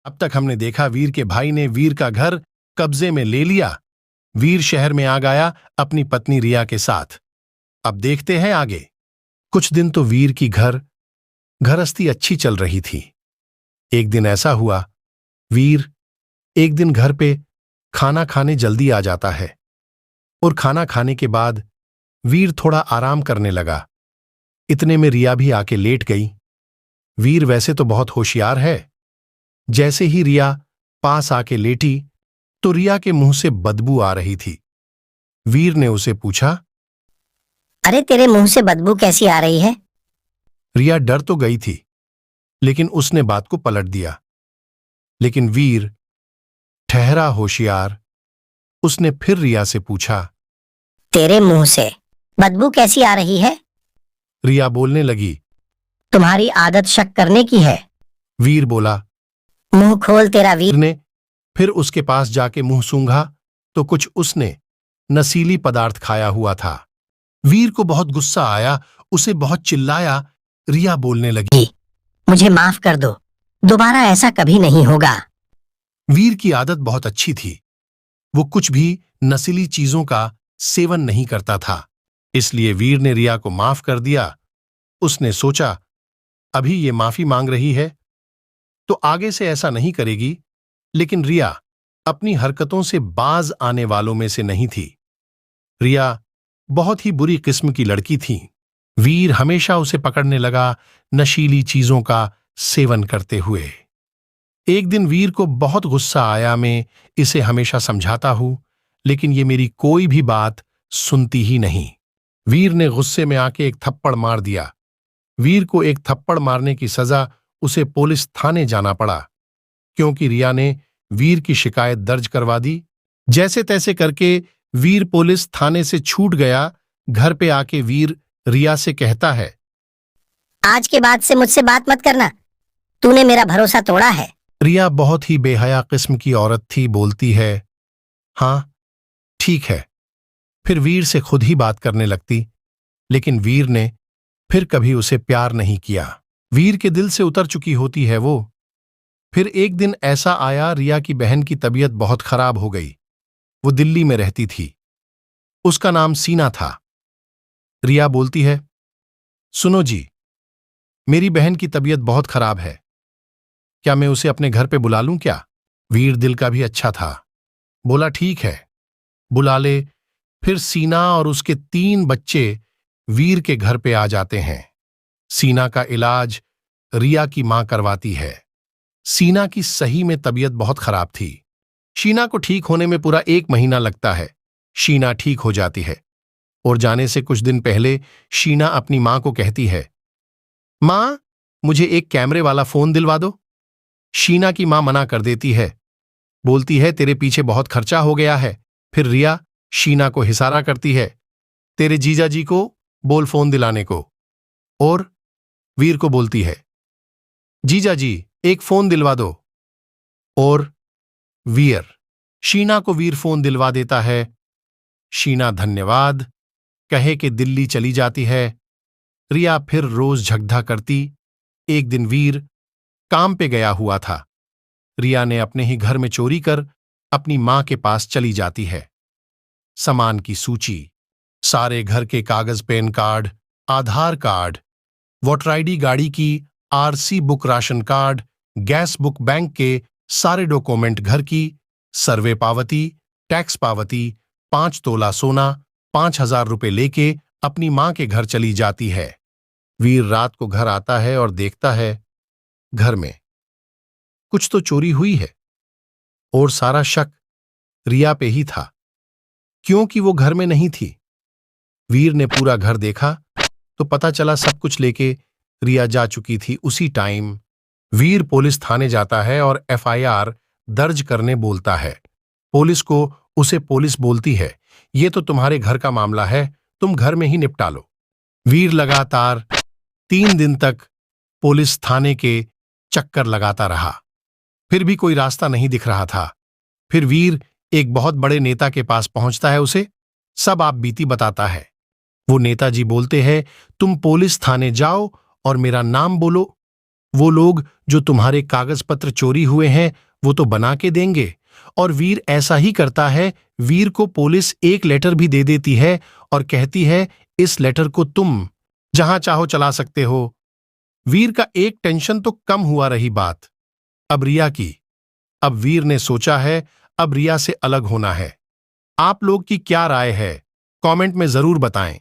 अब तक हमने देखा वीर के भाई ने वीर का घर कब्जे में ले लिया। वीर शहर में आ गया अपनी पत्नी रिया के साथ। अब देखते हैं आगे। कुछ दिन तो वीर की गृहस्थी अच्छी चल रही थी। एक दिन ऐसा हुआ, वीर एक दिन घर पे खाना खाने जल्दी आ जाता है और खाना खाने के बाद वीर थोड़ा आराम करने लगा। इतने में रिया भी आके लेट गई। वीर वैसे तो बहुत होशियार है। जैसे ही रिया पास आके लेटी तो रिया के मुंह से बदबू आ रही थी। वीर ने उसे पूछा, अरे तेरे मुंह से बदबू कैसी आ रही है? रिया डर तो गई थी, लेकिन उसने बात को पलट दिया। लेकिन वीर ठहरा होशियार, उसने फिर रिया से पूछा, तेरे मुंह से बदबू कैसी आ रही है? रिया बोलने लगी, तुम्हारी आदत शक करने की है। वीर बोला। मुंह खोल तेरा वीर। ने फिर उसके पास जाके मुंह सूंघा तो कुछ उसने नशीली पदार्थ खाया हुआ था। वीर को बहुत गुस्सा आया, उसे बहुत चिल्लाया। रिया बोलने लगी, मुझे माफ कर दो, दोबारा ऐसा कभी नहीं होगा। वीर की आदत बहुत अच्छी थी। वो कुछ भी नशीली चीजों का सेवन नहीं करता था, इसलिए वीर ने रिया को माफ कर दिया। उसने सोचा, अभी ये माफी मांग रही है तो आगे से ऐसा नहीं करेगी। लेकिन रिया अपनी हरकतों से बाज आने वालों में से नहीं थी। रिया बहुत ही बुरी किस्म की लड़की थी। वीर हमेशा उसे पकड़ने लगा नशीली चीजों का सेवन करते हुए। एक दिन वीर को बहुत गुस्सा आया। मैं इसे हमेशा समझाता हूं, लेकिन ये मेरी कोई भी बात सुनती ही नहीं। वीर ने गुस्से में आके एक थप्पड़ मार दिया। वीर को एक थप्पड़ मारने की सजा उसे पुलिस थाने जाना पड़ा, क्योंकि रिया ने वीर की शिकायत दर्ज करवा दी। जैसे तैसे करके वीर पुलिस थाने से छूट गया। घर पे आके वीर रिया से कहता है, आज के बाद से मुझसे बात मत करना, तूने मेरा भरोसा तोड़ा है। रिया बहुत ही बेहया किस्म की औरत थी। बोलती है, हाँ ठीक है। फिर वीर से खुद ही बात करने लगती, लेकिन वीर ने फिर कभी उसे प्यार नहीं किया। वीर के दिल से उतर चुकी होती है वो। फिर एक दिन ऐसा आया, रिया की बहन की तबीयत बहुत खराब हो गई। वो दिल्ली में रहती थी। उसका नाम सीना था। रिया बोलती है, सुनो जी, मेरी बहन की तबीयत बहुत खराब है, क्या मैं उसे अपने घर पे बुला लूं क्या? वीर दिल का भी अच्छा था, बोला ठीक है, बुला ले। फिर सीना और उसके 3 बच्चे वीर के घर पे आ जाते हैं। सीना का इलाज रिया की मां करवाती है। सीना की सही में तबीयत बहुत खराब थी। शीना को ठीक होने में पूरा 1 महीना लगता है। शीना ठीक हो जाती है और जाने से कुछ दिन पहले शीना अपनी मां को कहती है, मां मुझे एक कैमरे वाला फोन दिलवा दो। शीना की मां मना कर देती है, बोलती है तेरे पीछे बहुत खर्चा हो गया है। फिर रिया शीना को हिसारा करती है, तेरे जीजा जी को बोल फोन दिलाने को। और वीर को बोलती है, जीजा जी एक फोन दिलवा दो। और वीर शीना को वीर फोन दिलवा देता है। शीना धन्यवाद कहे कि दिल्ली चली जाती है। रिया फिर रोज झगड़ा करती। एक दिन वीर काम पे गया हुआ था। रिया ने अपने ही घर में चोरी कर अपनी मां के पास चली जाती है। सामान की सूची, सारे घर के कागज, पैन कार्ड, आधार कार्ड, वोटर आईडी, गाड़ी की RC book, ration card, gas book, bank के सारे डॉक्यूमेंट, घर की सर्वे पावती, टैक्स पावती, 5 तोला सोना, 5,000 रुपए लेके अपनी मां के घर चली जाती है। वीर रात को घर आता है और देखता है घर में कुछ तो चोरी हुई है और सारा शक रिया पे ही था, क्योंकि वो घर में नहीं थी। वीर ने पूरा घर देखा तो पता चला सब कुछ लेके रिया जा चुकी थी। उसी टाइम वीर पुलिस थाने जाता है और एफआईआर दर्ज करने बोलता है। पुलिस को उसे पुलिस बोलती है, ये तो तुम्हारे घर का मामला है, तुम घर में ही निपटा लो। वीर लगातार 3 दिन तक पुलिस थाने के चक्कर लगाता रहा, फिर भी कोई रास्ता नहीं दिख रहा था। फिर वीर एक बहुत बड़े नेता के पास पहुंचता है। उसे सब आप बीती बताता है। वो नेताजी बोलते हैं, तुम पुलिस थाने जाओ और मेरा नाम बोलो, वो लोग जो तुम्हारे कागज पत्र चोरी हुए हैं वो तो बना के देंगे। और वीर ऐसा ही करता है। वीर को पुलिस एक लेटर भी दे देती है और कहती है इस लेटर को तुम जहां चाहो चला सकते हो। वीर का एक टेंशन तो कम हुआ रही बात अब रिया की। अब वीर ने सोचा है अब रिया से अलग होना है। आप लोग की क्या राय है कमेंट में जरूर बताएं।